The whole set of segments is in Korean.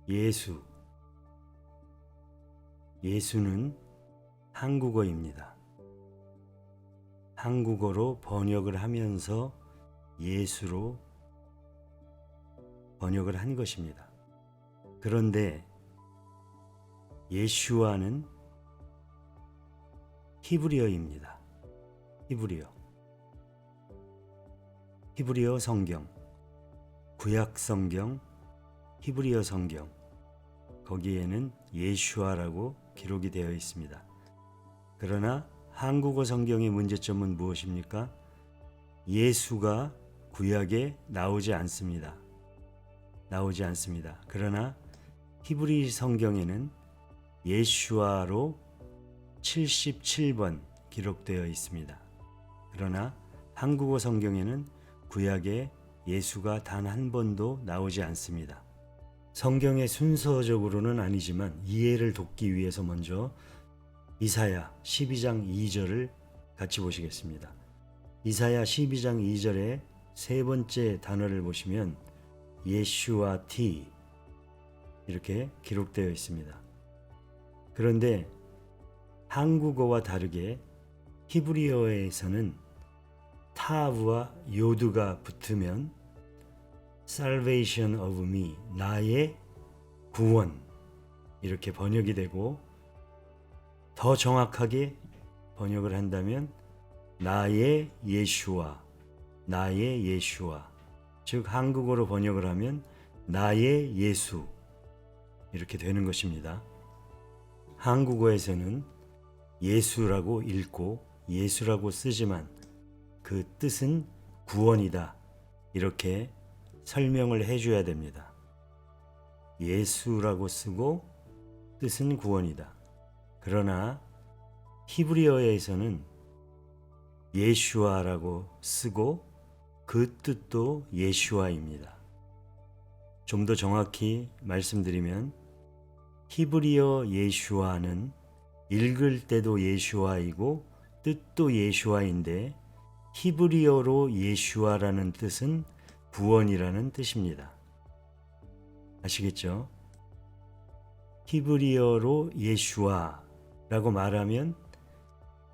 예수. 예수는 한국어입니다. 한국어로 번역을 하면서 예수로 번역을 한 것입니다. 그런데 예슈아는 히브리어입니다. 히브리어 성경, 구약 성경, 히브리어 성경, 거기에는 예슈아라고 기록이 되어 있습니다. 그러나 한국어 성경의 문제점은 무엇입니까? 예수가 구약에 나오지 않습니다. 그러나 히브리 성경에는 예슈아로 77번 기록되어 있습니다. 그러나 한국어 성경에는 구약에 예수가 단 한 번도 나오지 않습니다. 성경의 순서적으로는 아니지만 이해를 돕기 위해서 먼저 이사야 12장 2절을 같이 보시겠습니다. 이사야 12장 2절의 세 번째 단어를 보시면 예슈아티 이렇게 기록되어 있습니다. 그런데 한국어와 다르게 히브리어에서는 타브와 요드가 붙으면 Salvation of me, 나의 구원 이렇게 번역이 되고, 더 정확하게 번역을 한다면 나의 예슈아, 즉 한국어로 번역을 하면 나의 예수 이렇게 되는 것입니다. 한국어에서는 예수라고 읽고 예수라고 쓰지만 그 뜻은 구원이다 이렇게 설명을 해줘야 됩니다. 예수라고 쓰고 뜻은 구원이다. 그러나 히브리어에서는 예슈아라고 쓰고 그 뜻도 예슈아입니다. 좀 더 정확히 말씀드리면 히브리어 예슈아는 읽을 때도 예슈아이고 뜻도 예슈아인데 히브리어로 예슈아라는 뜻은 구원이라는 뜻입니다. 아시겠죠? 히브리어로 예슈아라고 말하면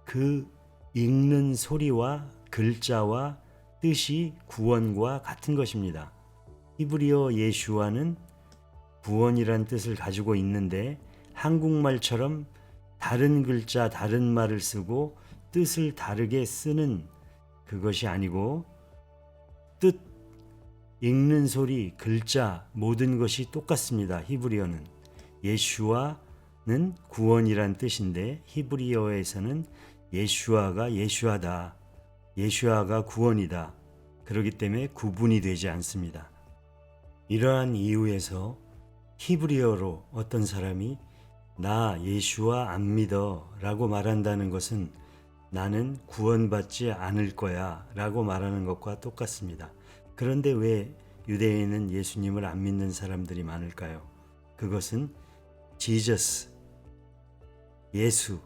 그 읽는 소리와 글자와 뜻이 구원과 같은 것입니다. 히브리어 예슈아는 구원이란 뜻을 가지고 있는데 한국말처럼 다른 글자, 다른 말을 쓰고 뜻을 다르게 쓰는 그것이 아니고 뜻, 읽는 소리, 글자 모든 것이 똑같습니다. 히브리어는 예슈아는 구원이란 뜻인데 히브리어에서는 예슈아가 예슈아다, 예슈아가 구원이다. 그렇기 때문에 구분이 되지 않습니다. 이러한 이유에서 히브리어로 어떤 사람이 나 예슈아 안 믿어 라고 말한다는 것은 나는 구원받지 않을 거야 라고 말하는 것과 똑같습니다. 그런데 왜 유대인은 예수님을 안 믿는 사람들이 많을까요? 그것은 지저스, 예수,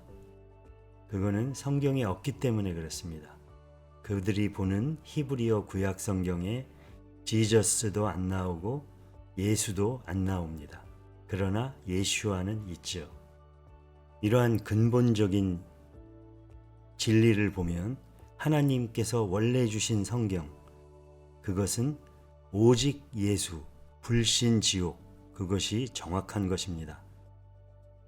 그거는 성경에 없기 때문에 그렇습니다. 그들이 보는 히브리어 구약 성경에 지저스도 안 나오고 예수도 안 나옵니다. 그러나 예슈아는 있죠. 이러한 근본적인 진리를 보면 하나님께서 원래 주신 성경, 그것은 오직 예수, 불신지옥, 그것이 정확한 것입니다.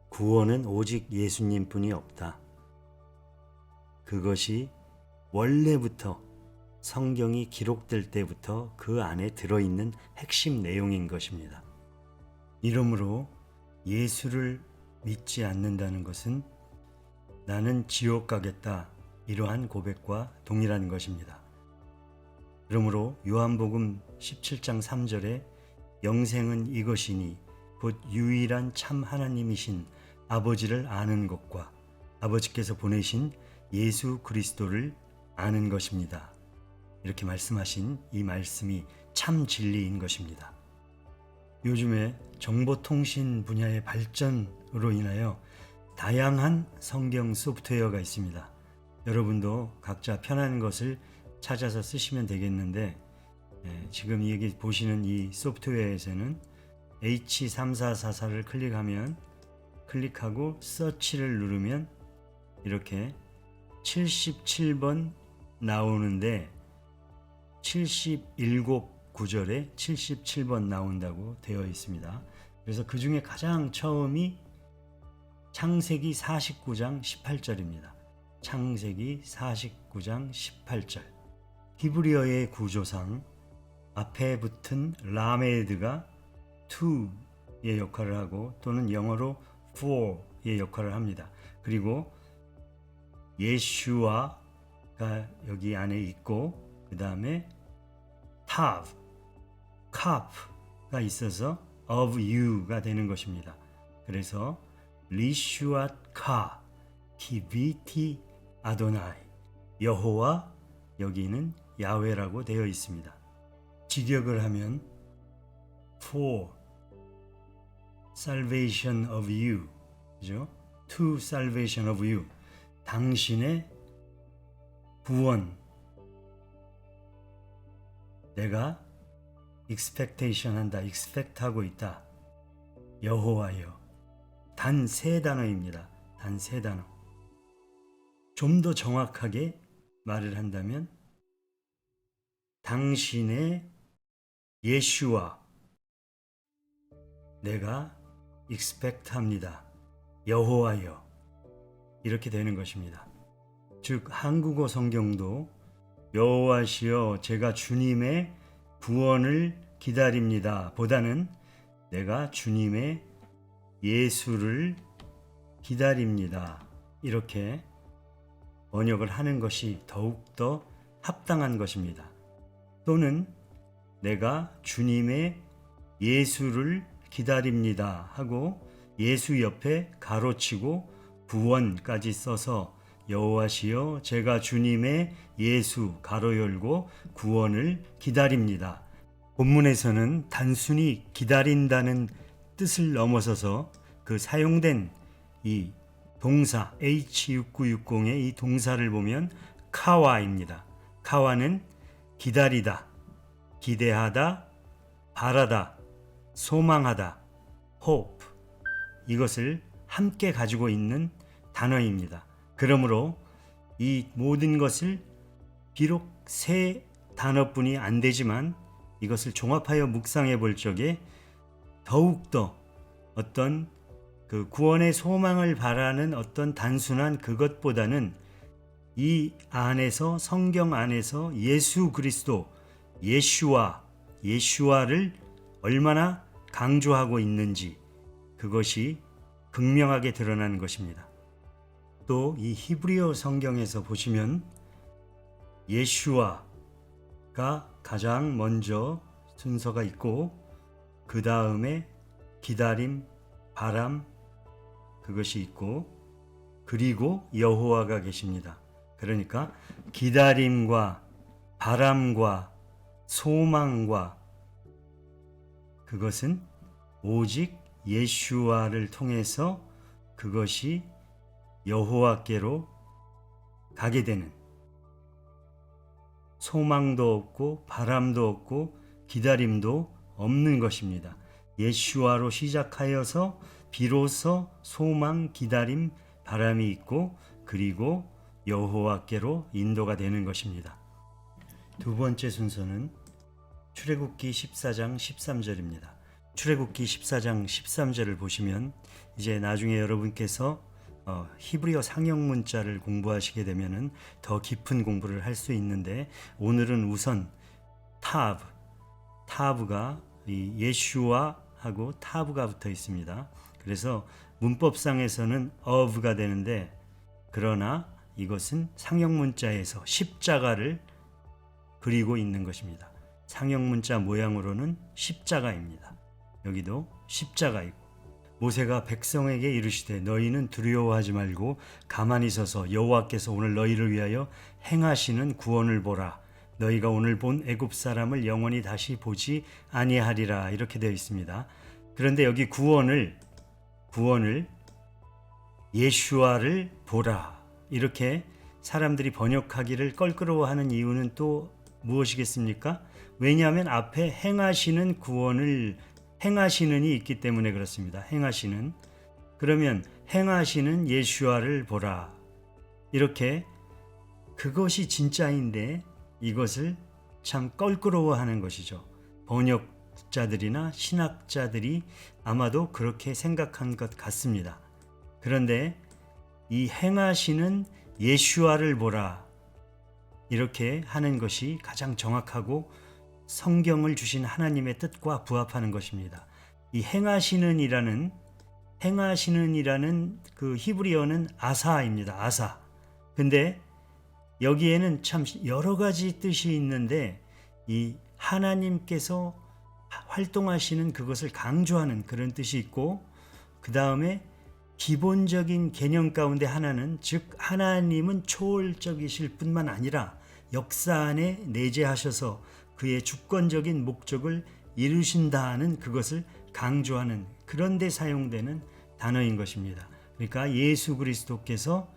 구원은 오직 예수님뿐이 없다. 그것이 원래부터 성경이 기록될 때부터 그 안에 들어있는 핵심 내용인 것입니다. 이러므로 예수를 믿지 않는다는 것은 나는 지옥 가겠다 이러한 고백과 동일한 것입니다. 그러므로 요한복음 17장 3절에 영생은 이것이니 곧 유일한 참 하나님이신 아버지를 아는 것과 아버지께서 보내신 예수 그리스도를 아는 것입니다. 이렇게 말씀하신 이 말씀이 참 진리인 것입니다. 요즘에 정보통신 분야의 발전으로 인하여 다양한 성경 소프트웨어가 있습니다. 여러분도 각자 편한 것을 찾아서 쓰시면 되겠는데 지금 여기 보시는 이 소프트웨어에서는 H3444를 클릭하고 서치를 누르면 이렇게 77번 나오는데 77구절에 77번 나온다고 되어 있습니다. 그래서 그 중에 가장 처음이 창세기 49장 18절입니다. 창세기 49장 18절. 히브리어의 구조상 앞에 붙은 라메드가 to의 역할을 하고 또는 영어로 for의 역할을 합니다. 그리고 예슈아가 여기 안에 있고 그 다음에 tav, kap가 있어서 of you가 되는 것입니다. 그래서 리슈앗 카 기비티 아도나이 여호와 여기는 야훼라고 되어 있습니다. 직역을 하면 for salvation of you, 그죠? to salvation of you, 당신의 구원. 내가 expectation 한다, expect 하고 있다. 여호와여. 단 세 단어입니다. 단 세 단어. 좀 더 정확하게 말을 한다면 당신의 예슈와 내가 expect 합니다. 여호와여. 이렇게 되는 것입니다. 즉 한국어 성경도 여호와시여 제가 주님의 구원을 기다립니다 보다는 내가 주님의 예수를 기다립니다. 이렇게 번역을 하는 것이 더욱더 합당한 것입니다. 또는 내가 주님의 예수를 기다립니다 하고 예수 옆에 가로치고 구원까지 써서 여호와시여 제가 주님의 예수 가로 열고 구원을 기다립니다. 본문에서는 단순히 기다린다는 뜻을 넘어서서 그 사용된 이 동사 H6960의 이 동사를 보면 카와입니다. 카와는 기다리다, 기대하다, 바라다, 소망하다, hope 이것을 함께 가지고 있는 단어입니다. 그러므로 이 모든 것을 비록 세 단어뿐이 안 되지만 이것을 종합하여 묵상해 볼 적에 더욱더 어떤 그 구원의 소망을 바라는 어떤 단순한 그것보다는 이 안에서 성경 안에서 예수 그리스도 예슈아를 얼마나 강조하고 있는지 그것이 극명하게 드러나는 것입니다. 또 이 히브리어 성경에서 보시면 예슈아가 가장 먼저 순서가 있고 그 다음에 기다림, 바람 그것이 있고 그리고 여호와가 계십니다. 그러니까 기다림과 바람과 소망과 그것은 오직 예슈아를 통해서 그것이 여호와께로 가게 되는 소망도 없고 바람도 없고 기다림도 없는 것입니다. 예슈아로 시작하여서 비로소 소망, 기다림, 바람이 있고 그리고 여호와께로 인도가 되는 것입니다. 두 번째 순서는 출애굽기 14장 13절입니다. 출애굽기 14장 13절을 보시면 이제 나중에 여러분께서 히브리어 상형 문자를 공부하시게 되면은 더 깊은 공부를 할 수 있는데 오늘은 우선 타브가 이 예슈아하고 타브가 붙어 있습니다. 그래서 문법상에서는 of가 되는데 그러나 이것은 상형 문자에서 십자가를 그리고 있는 것입니다. 상형 문자 모양으로는 십자가입니다. 여기도 십자가이고 모세가 백성에게 이르시되 너희는 두려워하지 말고 가만히 서서 여호와께서 오늘 너희를 위하여 행하시는 구원을 보라. 너희가 오늘 본 애굽 사람을 영원히 다시 보지 아니하리라. 이렇게 되어 있습니다. 그런데 여기 구원을 예슈아를 보라. 이렇게 사람들이 번역하기를 껄끄러워하는 이유는 또 무엇이겠습니까? 왜냐하면 앞에 행하시는 구원을 행하시는이 있기 때문에 그렇습니다. 행하시는. 그러면 행하시는 예수와를 보라. 이렇게 그것이 진짜인데 이것을 참 껄끄러워하는 것이죠. 번역자들이나 신학자들이 아마도 그렇게 생각한 것 같습니다. 그런데 이 행하시는 예수와를 보라 이렇게 하는 것이 가장 정확하고 성경을 주신 하나님의 뜻과 부합하는 것입니다. 이 행하시는이라는 그 히브리어는 아사입니다. 아사. 근데 여기에는 참 여러 가지 뜻이 있는데 이 하나님께서 활동하시는 그것을 강조하는 그런 뜻이 있고, 그 다음에 기본적인 개념 가운데 하나는, 즉 하나님은 초월적이실 뿐만 아니라 역사 안에 내재하셔서 그의 주권적인 목적을 이루신다는 그것을 강조하는 그런 데 사용되는 단어인 것입니다. 그러니까 예수 그리스도께서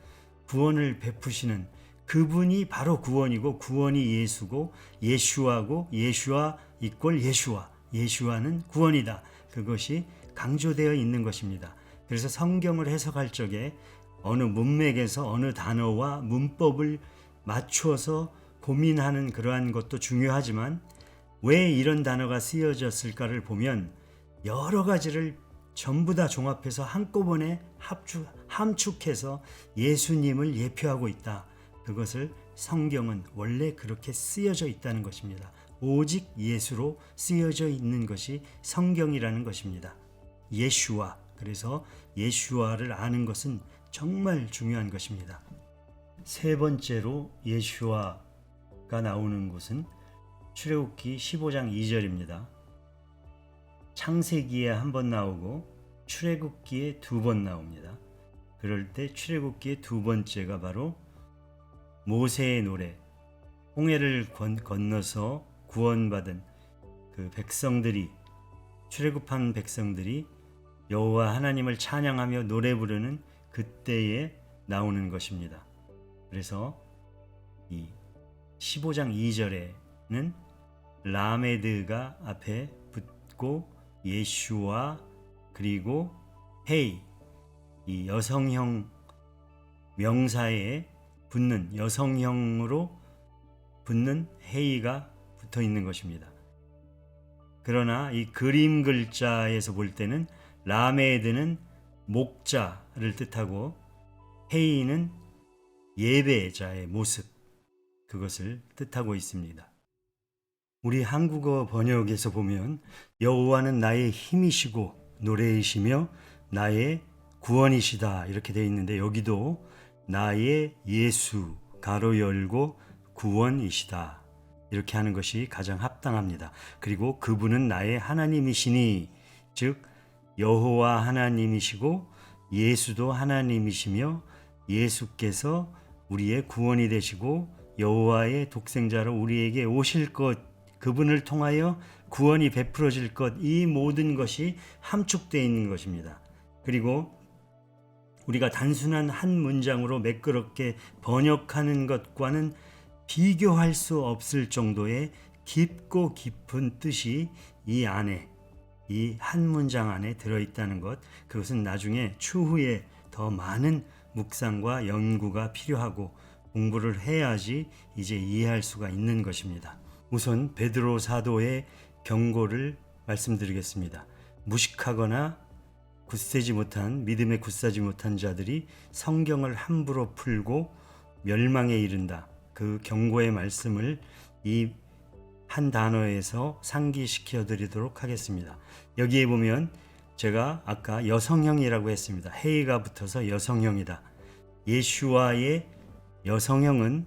구원을 베푸시는 그분이 바로 구원이고, 구원이 예수고, 예수하고 예수와 이꼴 예수와, 예수와는 구원이다. 그것이 강조되어 있는 것입니다. 그래서 성경을 해석할 적에 어느 문맥에서 어느 단어와 문법을 맞추어서 고민하는 그러한 것도 중요하지만, 왜 이런 단어가 쓰여졌을까를 보면 여러 가지를 전부 다 종합해서 한꺼번에 함축해서 예수님을 예표하고 있다. 그것을 성경은 원래 그렇게 쓰여져 있다는 것입니다. 오직 예수로 쓰여져 있는 것이 성경이라는 것입니다. 예수와, 그래서 예수와를 아는 것은 정말 중요한 것입니다. 세 번째로 예수와가 나오는 곳은 출애굽기 15장 2절입니다. 창세기에 한 번 나오고 출애굽기에 두 번 나옵니다. 그럴 때 출애굽기의 두 번째가 바로 모세의 노래, 홍해를 건너서 구원받은 그 백성들이, 출애굽한 백성들이 여호와 하나님을 찬양하며 노래 부르는 그때에 나오는 것입니다. 그래서 이 15장 2절에는 라메드가 앞에 붙고 예수와 그리고 헤이, 이 여성형 명사에 붙는, 여성형으로 붙는 헤이가 붙어 있는 것입니다. 그러나 이 그림 글자에서 볼 때는 라메드는 목자를 뜻하고 헤이는 예배자의 모습, 그것을 뜻하고 있습니다. 우리 한국어 번역에서 보면 여호와는 나의 힘이시고 노래이시며 나의 구원이시다 이렇게 되어 있는데, 여기도 나의 예수 가로 열고 구원이시다 이렇게 하는 것이 가장 합당합니다. 그리고 그분은 나의 하나님이시니, 즉 여호와 하나님이시고 예수도 하나님이시며 예수께서 우리의 구원이 되시고 여호와의 독생자로 우리에게 오실 것, 그분을 통하여 구원이 베풀어질 것, 이 모든 것이 함축되어 있는 것입니다. 그리고 우리가 단순한 한 문장으로 매끄럽게 번역하는 것과는 비교할 수 없을 정도의 깊고 깊은 뜻이 이 안에, 이 한 문장 안에 들어있다는 것, 그것은 나중에 추후에 더 많은 묵상과 연구가 필요하고 공부를 해야지 이제 이해할 수가 있는 것입니다. 우선 베드로 사도의 경고를 말씀드리겠습니다. 무식하거나 굳세지 못한, 믿음에 굳세지 못한 자들이 성경을 함부로 풀고 멸망에 이른다. 그 경고의 말씀을 이 한 단어에서 상기시켜 드리도록 하겠습니다. 여기에 보면 제가 아까 여성형이라고 했습니다. 헤이가 붙어서 여성형이다. 예수와의 여성형은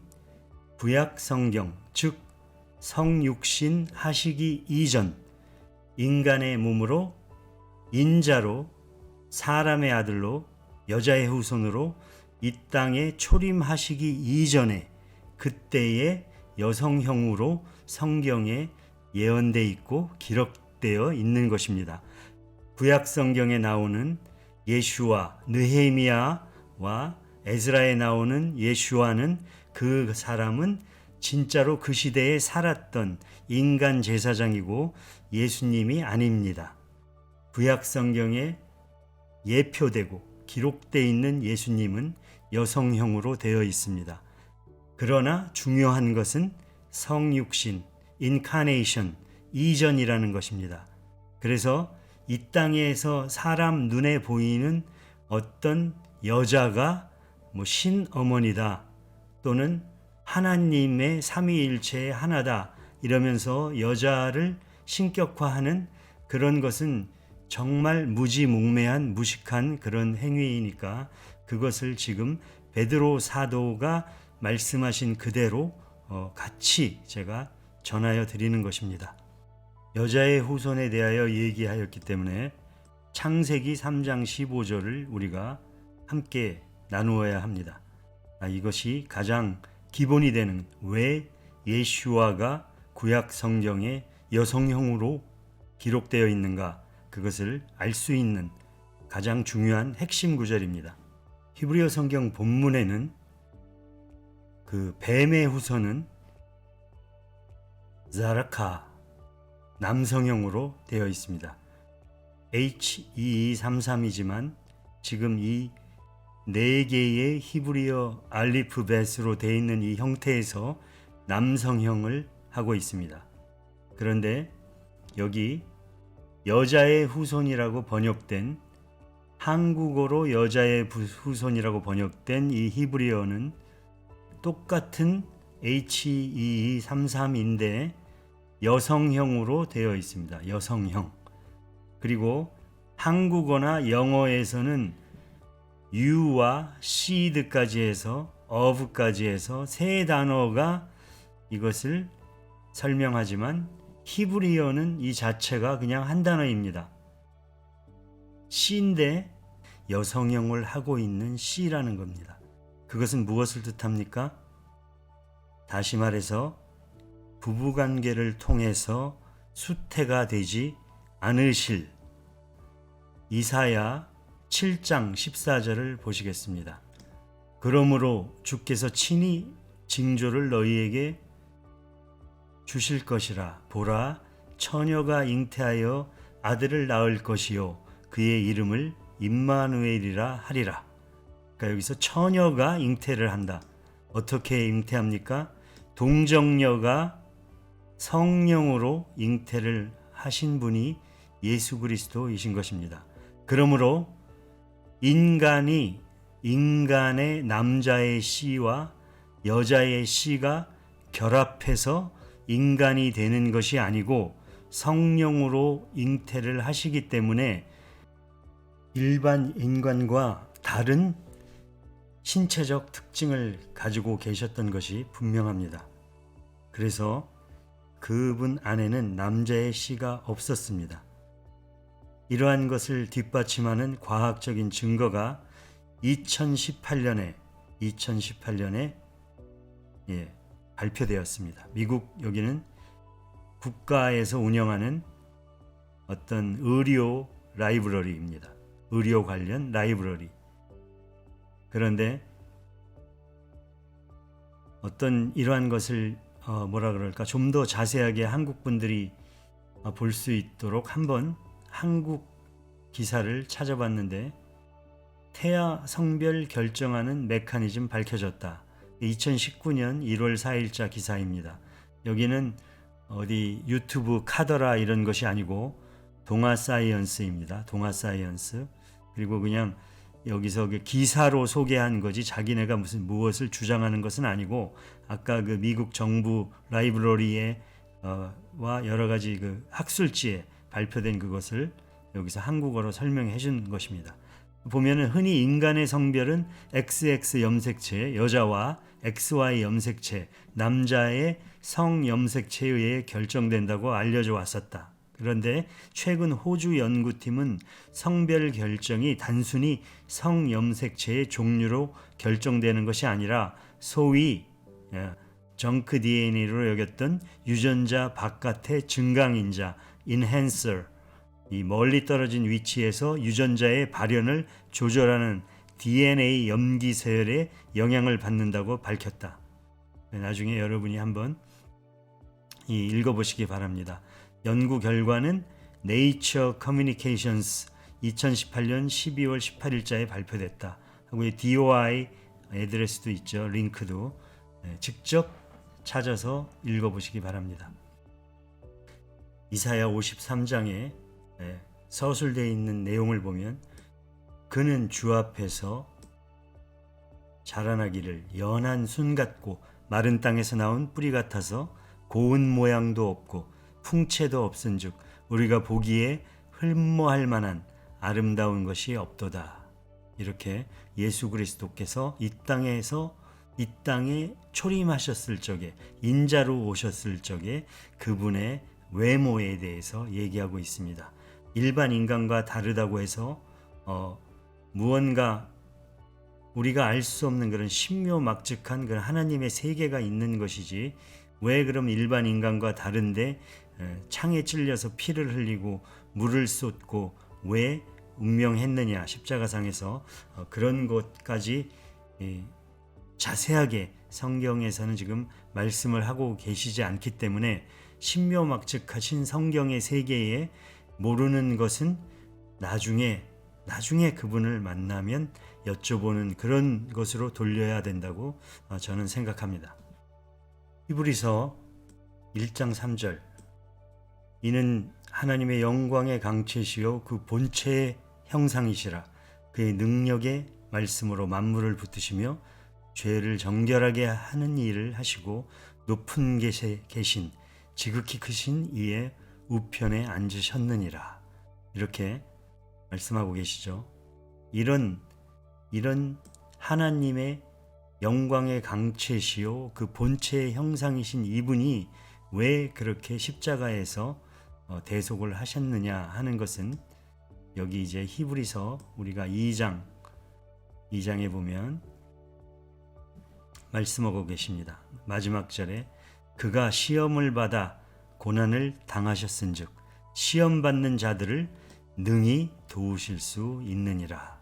구약 성경, 즉 성육신 하시기 이전 인간의 몸으로, 인자로, 사람의 아들로, 여자의 후손으로 이 땅에 초림하시기 이전에 그때의 여성형으로 성경에 예언되어 있고 기록되어 있는 것입니다. 구약 성경에 나오는 예수와, 느헤미야와 에스라에 나오는 예수와는, 그 사람은 진짜로 그 시대에 살았던 인간 제사장이고 예수님이 아닙니다. 구약 성경에 예표되고 기록되어 있는 예수님은 여성형으로 되어 있습니다. 그러나 중요한 것은 성육신, 인카네이션, 이전이라는 것입니다. 그래서 이 땅에서 사람 눈에 보이는 어떤 여자가 신어머니다 또는 하나님의 삼위일체의 하나다 이러면서 여자를 신격화하는 그런 것은 정말 무지몽매한 무식한 그런 행위이니까 그것을 지금 베드로 사도가 말씀하신 그대로 같이 제가 전하여 드리는 것입니다. 여자의 후손에 대하여 얘기하였기 때문에 창세기 3장 15절을 우리가 함께 나누어야 합니다. 이것이 가장 기본이 되는 왜 예슈아가 구약 성경에 여성형으로 기록되어 있는가 그것을 알 수 있는 가장 중요한 핵심 구절입니다. 히브리어 성경 본문에는 그 뱀의 후손은 자라카 남성형으로 되어 있습니다. H2233이지만 지금 이 4개의 히브리어 알리프벳으로 되어 있는 이 형태에서 남성형을 하고 있습니다. 그런데 여기 여자의 후손이라고 번역된 한국어로 여자의 후손이라고 번역된 이 히브리어는 똑같은 H2233인데 여성형으로 되어 있습니다. 여성형. 그리고 한국어나 영어에서는 U와 seed까지 해서 of까지 해서 세 단어가 이것을 설명하지만 히브리어는 이 자체가 그냥 한 단어입니다. 씨인데 여성형을 하고 있는 씨라는 겁니다. 그것은 무엇을 뜻합니까? 다시 말해서 부부관계를 통해서 수태가 되지 않으실 이사야 7장 14절을 보시겠습니다. 그러므로 주께서 친히 징조를 너희에게 주실 것이라. 보라, 처녀가 잉태하여 아들을 낳을 것이요 그의 이름을 임마누엘이라 하리라. 그러니까 여기서 처녀가 잉태를 한다. 어떻게 잉태합니까? 동정녀가 성령으로 잉태를 하신 분이 예수 그리스도이신 것입니다. 그러므로 인간의 남자의 씨와 여자의 씨가 결합해서 인간이 되는 것이 아니고 성령으로 잉태를 하시기 때문에 일반 인간과 다른 신체적 특징을 가지고 계셨던 것이 분명합니다. 그래서 그분 안에는 남자의 씨가 없었습니다. 이러한 것을 뒷받침하는 과학적인 증거가 2018년에 발표되었습니다. 미국 여기는 국가에서 운영하는 어떤 의료 라이브러리입니다. 의료 관련 라이브러리. 그런데 어떤 이러한 것을 좀 더 자세하게 한국 분들이 볼 수 있도록 한번 한국 기사를 찾아봤는데 태아 성별 결정하는 메커니즘 밝혀졌다. 2019년 1월 4일자 기사입니다. 여기는 어디 유튜브 카더라 이런 것이 아니고 동아사이언스입니다. 동아사이언스. 그리고 그냥 여기서 그 기사로 소개한 거지 자기네가 무엇을 주장하는 것은 아니고 아까 그 미국 정부 라이브러리에 와 여러 가지 그 학술지에 발표된 그것을 여기서 한국어로 설명해 준 것입니다. 보면은 흔히 인간의 성별은 XX 염색체, 여자와 XY 염색체, 남자의 성 염색체에 의해 결정된다고 알려져 왔었다. 그런데 최근 호주 연구팀은 성별 결정이 단순히 성 염색체의 종류로 결정되는 것이 아니라 소위 정크 DNA로 여겼던 유전자 바깥의 증강인자, 인핸서, 이 멀리 떨어진 위치에서 유전자의 발현을 조절하는 DNA 염기 서열에 영향을 받는다고 밝혔다. 나중에 여러분이 한번 읽어보시기 바랍니다. 연구 결과는 Nature Communications 2018년 12월 18일자에 발표됐다. 하고 DOI 애드레스도 있죠. 링크도 직접 찾아서 읽어보시기 바랍니다. 이사야 53장에 서술되어 있는 내용을 보면 그는 주 앞에서 자라나기를 연한 순 같고 마른 땅에서 나온 뿌리 같아서 고운 모양도 없고 풍채도 없은즉 우리가 보기에 흠모할 만한 아름다운 것이 없도다. 이렇게 예수 그리스도께서 이 땅에 초림하셨을 적에 인자로 오셨을 적에 그분의 외모에 대해서 얘기하고 있습니다. 일반 인간과 다르다고 해서 무언가 우리가 알 수 없는 그런 신묘막측한 그런 하나님의 세계가 있는 것이지 왜 그럼 일반 인간과 다른데 창에 찔려서 피를 흘리고 물을 쏟고 왜 운명했느냐 십자가상에서 그런 것까지 자세하게 성경에서는 지금 말씀을 하고 계시지 않기 때문에 신묘막측하신 성경의 세계에 모르는 것은 나중에 그분을 만나면 여쭤보는 그런 것으로 돌려야 된다고 저는 생각합니다. 히브리서 1장 3절 이는 하나님의 영광의 강체시요 그 본체의 형상이시라 그의 능력의 말씀으로 만물을 붙드시며 죄를 정결하게 하는 일을 하시고 높은 곳에 계신 지극히 크신 이의 우편에 앉으셨느니라. 이렇게 말씀하고 계시죠. 이런 하나님의 영광의 강체시요 그 본체의 형상이신 이분이 왜 그렇게 십자가에서 대속을 하셨느냐 하는 것은 여기 이제 히브리서 우리가 2장에 보면 말씀하고 계십니다. 마지막 절에 그가 시험을 받아 고난을 당하셨은즉 시험 받는 자들을 능히 도우실 수 있느니라.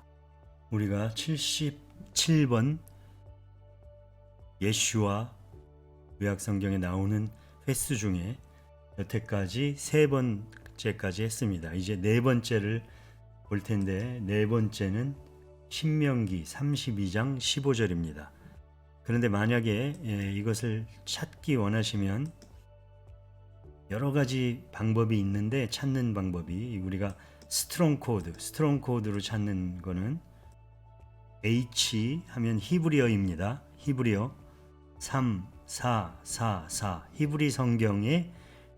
우리가 77번 예슈와 구약성경에 나오는 횟수 중에 여태까지 3번째까지 했습니다. 이제 4번째를 볼 텐데 4번째는 신명기 32장 15절입니다. 그런데 만약에 이것을 찾기 원하시면 여러 가지 방법이 있는데 찾는 방법이 우리가 스트롱 코드로 찾는 거는 H 하면 히브리어입니다. 히브리어 3444 히브리 성경에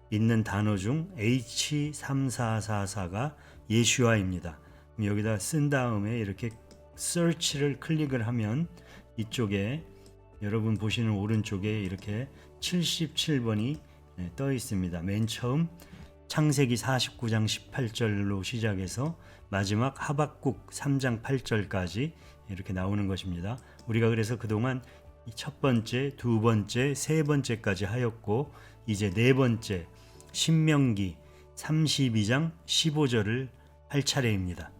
있는 단어 중 H3444가 예슈아입니다. 여기다 쓴 다음에 이렇게 search를 클릭을 하면 이쪽에 여러분 보시는 오른쪽에 이렇게 77번이 떠 있습니다. 맨 처음 창세기 49장 18절로 시작해서 마지막 하박국 3장 8절까지 이렇게 나오는 것입니다. 우리가 그래서 그동안 첫 번째, 두 번째, 세 번째까지 하였고 이제 네 번째 신명기 32장 15절을 할 차례입니다.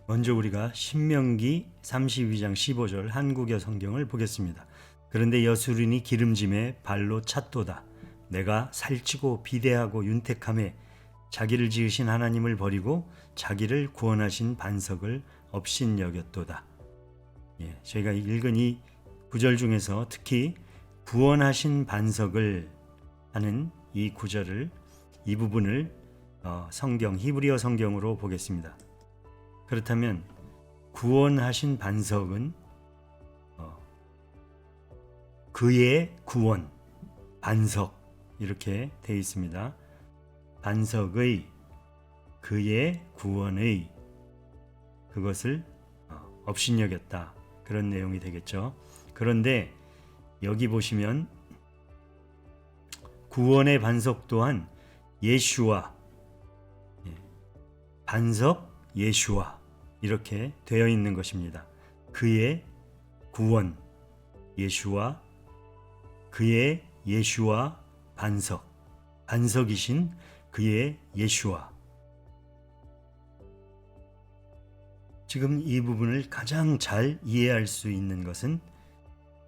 먼저 우리가 신명기 32장 15절 한국어 성경을 보겠습니다. 그런데 여수린이 기름짐에 발로 찼도다. 내가 살찌고 비대하고 윤택함에 자기를 지으신 하나님을 버리고 자기를 구원하신 반석을 업신여겼도다. 저희가 읽은 이 구절 중에서 특히 구원하신 반석을 하는 이 구절을 이 부분을 성경 히브리어 성경으로 보겠습니다. 그렇다면 구원하신 반석은 그의 구원, 반석 이렇게 되어 있습니다. 반석의, 그의 구원의 그것을 업신여겼다. 그런 내용이 되겠죠. 그런데 여기 보시면 구원의 반석 또한 예슈아, 반석 예슈아 이렇게 되어 있는 것입니다. 그의 구원, 예슈아, 그의 예슈아 반석, 반석이신 그의 예슈아. 지금 이 부분을 가장 잘 이해할 수 있는 것은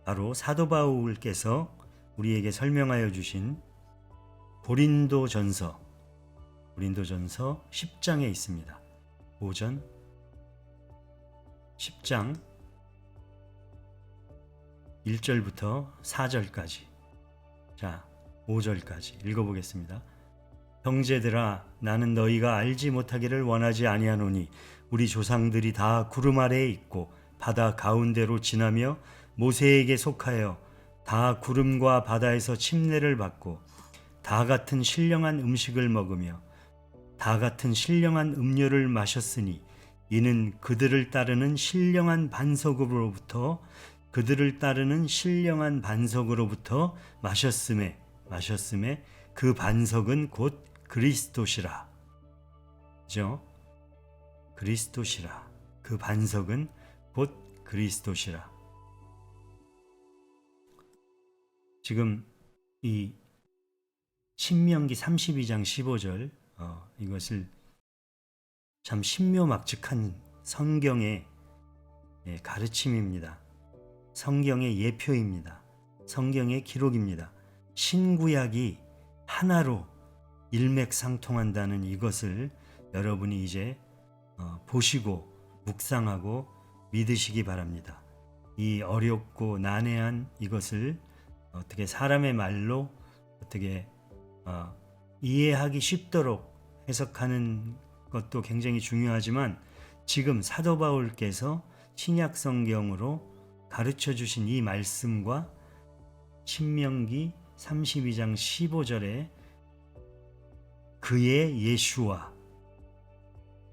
바로 사도 바울께서 우리에게 설명하여 주신 고린도전서 고린도전서 10장에 있습니다. 오전 10장 1절부터 4절까지, 자 5절까지 읽어보겠습니다. 형제들아, 나는 너희가 알지 못하기를 원하지 아니하노니 우리 조상들이 다 구름 아래에 있고 바다 가운데로 지나며 모세에게 속하여 다 구름과 바다에서 침례를 받고 다 같은 신령한 음식을 먹으며 다 같은 신령한 음료를 마셨으니 이는 그들을 따르는 신령한 반석으로부터 마셨음에 그 반석은 곧 그리스도시라. 그죠? 그리스도시라. 그 반석은 곧 그리스도시라. 지금 이 신명기 32장 15절 이것을 참 신묘막측한 성경의 가르침입니다. 성경의 예표입니다. 성경의 기록입니다. 신구약이 하나로 일맥상통한다는 이것을 여러분이 이제 보시고 묵상하고 믿으시기 바랍니다. 이 어렵고 난해한 이것을 어떻게 사람의 말로 어떻게 이해하기 쉽도록 해석하는 것도 굉장히 중요하지만, 지금 사도 바울께서 신약 성경으로 가르쳐 주신 이 말씀과 신명기 32장 15절에 그의 예수와,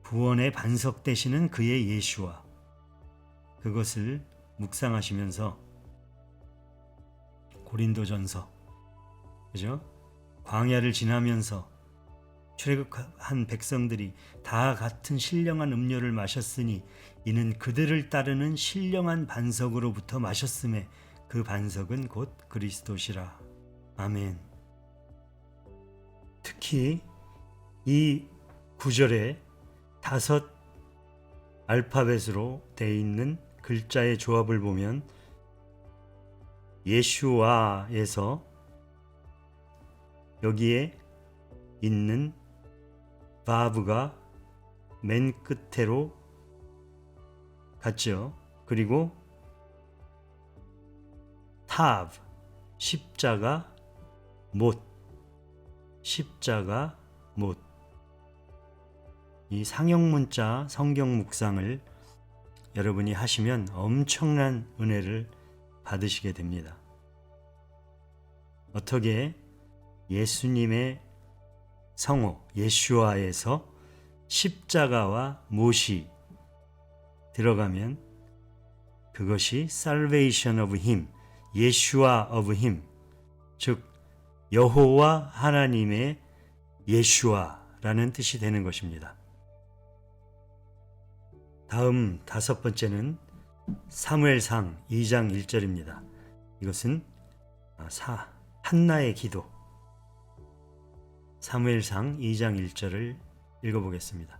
구원의 반석 되시는 그의 예수와, 그것을 묵상하시면서 고린도전서, 그죠? 광야를 지나면서 출애굽한 백성들이 다 같은 신령한 음료를 마셨으니 이는 그들을 따르는 신령한 반석으로부터 마셨음에 그 반석은 곧 그리스도시라. 아멘. 특히 이 구절에 5 알파벳으로 되어 있는 글자의 조합을 보면 예슈아에서 여기에 있는 바브가 맨 끝으로 갔죠. 그리고 타브, 십자가, 못, 이 상형문자 성경 묵상을 여러분이 하시면 엄청난 은혜를 받으시게 됩니다. 어떻게 예수님의 성호 예슈아에서 십자가와 못이 들어가면 그것이 Salvation of Him, 예슈아 of Him, 즉 여호와 하나님의 예슈아라는 뜻이 되는 것입니다. 다음 5번째는 사무엘상 2장 1절입니다. 이것은 한나의 기도. 사무엘상 2장 1절을 읽어보겠습니다.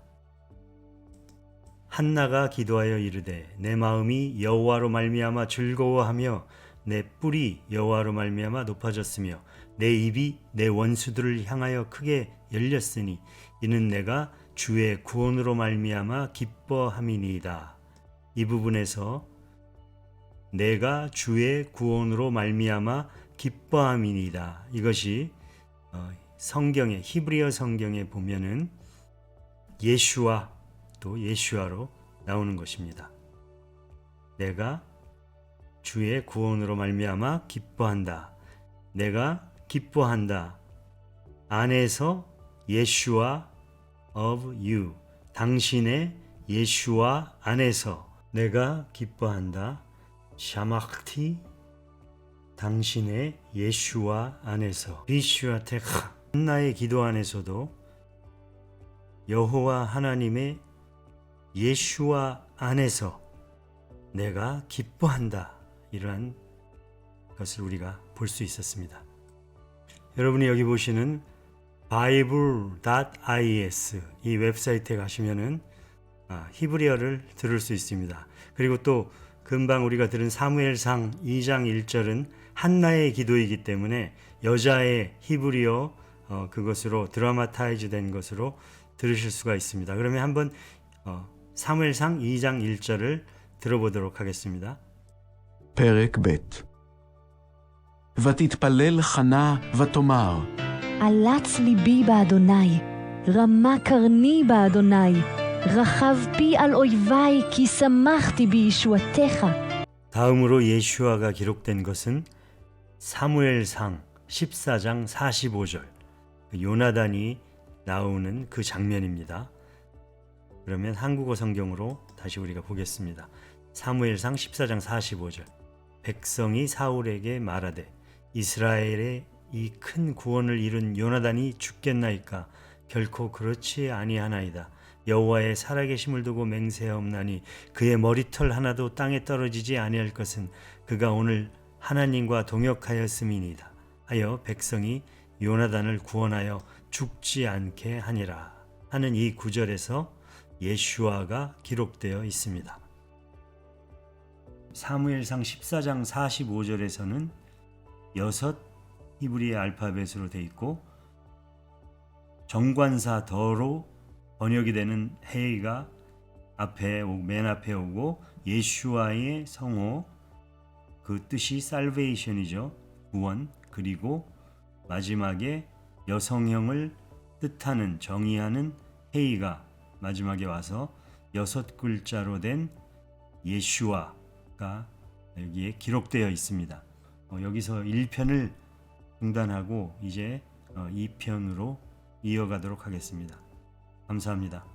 한나가 기도하여 이르되 내 마음이 여호와로 말미암아 즐거워하며 내 뿔이 여호와로 말미암아 높아졌으며 내 입이 내 원수들을 향하여 크게 열렸으니 이는 내가 주의 구원으로 말미암아 기뻐함이니이다. 이 부분에서 내가 주의 구원으로 말미암아 기뻐함이니이다. 이것이 성경의 히브리어 성경에 보면은 예슈아 또 예슈아로 나오는 것입니다. 내가 주의 구원으로 말미암아 기뻐한다. 내가 기뻐한다. 안에서 예슈아 of you, 당신의 예슈아 안에서 내가 기뻐한다. 샤마크티, 당신의 예슈아 안에서. 비슈아테카, 한나의 기도 안에서도 여호와 하나님의 예슈아 안에서 내가 기뻐한다. 이러한 것을 우리가 볼 수 있었습니다. 여러분이 여기 보시는 bible.is 이 웹사이트에 가시면은 히브리어를 들을 수 있습니다. 그리고 또 금방 우리가 들은 사무엘상 2장 1절은 한나의 기도이기 때문에 여자의 히브리어 그것으로 드라마타이즈 된 것으로 들으실 수가 있습니다. 그러면 한번 사무엘상 2장 1절을 들어보도록 하겠습니다. פרק ב' ותתפלל חנה ותאמר עלץ ליבי באדוני, רמה קרני באדוני, רחב פי על אויבי, כי שמחתי בישועתך. 다음으로 예슈아가 기록된 것은 사무엘상 14장 45절 요나단이 나오는 그 장면입니다. 그러면 한국어 성경으로 다시 우리가 보겠습니다. 사무엘상 14장 45절 백성이 사울에게 말하되 이스라엘의 이 큰 구원을 이룬 요나단이 죽겠나이까? 결코 그렇지 아니하나이다. 여호와의 살아계심을 두고 맹세하옵나니 그의 머리털 하나도 땅에 떨어지지 아니할 것은 그가 오늘 하나님과 동역하였음이니이다 하여 백성이 요나단을 구원하여 죽지 않게 하니라 하는 이 구절에서 예슈아가 기록되어 있습니다. 사무엘상 14장 45절에서는 6 히브리 알파벳으로 되어 있고 정관사 더로 번역이 되는 헤이가 맨 앞에 오고 예슈아의 성호 그 뜻이 살베이션이죠. 구원. 그리고 마지막에 여성형을 뜻하는 정의하는 헤이가 마지막에 와서 6글자로 된 예슈아가 여기에 기록되어 있습니다. 여기서 1편을 중단하고 이제 2편으로 이어가도록 하겠습니다. 감사합니다.